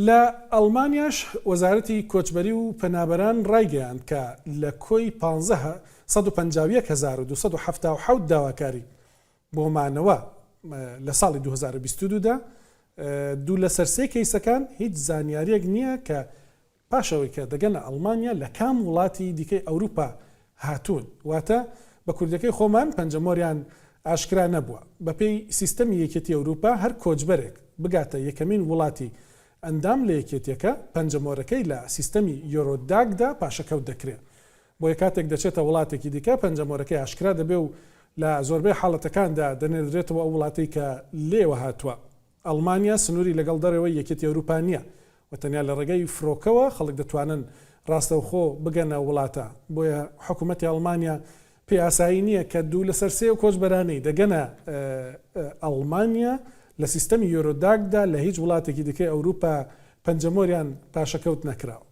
لە ئەڵمانیاش وەزارەتی کۆچبەری و پەنابەران ڕایگەیاند کە لە کۆی 150,277 داواکاری بۆمانەوە لە ساڵی 2022دا دوو لە سەرسێ کەیسەکان هیچ زانیاریەک نییە کە پاشەوەی کە دەگەنە ئەڵمانیا لە کام وڵاتی دیکەی ئەوروپا هاتوون، واتە بە کوردەکەی خۆمان پەنجەمۆریان ئاشکرا نەبووە. بەپێی سیستەمی یەکێتی ئەوروپا هەر کۆچبەرێک بگاتە یەکەمین وڵاتی ئەندام لە یەکێتیەکە پەنجەمۆرەکەی لە سیستەمی یۆرۆداگدا پاشەکەوت دەکرێت. بۆ یە کاتێک دەچێتە وڵاتێکی دیکە پەنجەمۆرەکەی ئاشکرا دەبێ و لە زۆربەی حاڵەتەکاندا دەنێردرێتەوە ئەو وڵاتەی کە لێوە هاتووە. ئەڵمانیا سنووری لەگەڵ دەرەوەی یەکێتی ئەوروپا نییە و تەنیا لە ڕێگەی فرۆکەوە خەڵک دەتوانن ڕاستەوخۆ بگەنە وڵاتە. بۆیە حکوومەتی ئەڵمانیا پێی ئاسایی نییە کە دوو لە سەرسێ و کۆچبەرانەی دەگەنە ئەڵمانیا لە سیستەمی یۆرۆداگدا لە هیچ وڵاتێکی دیکەی ئەوروپا پەنجەمۆریان پاشەکەوت نەکراوە.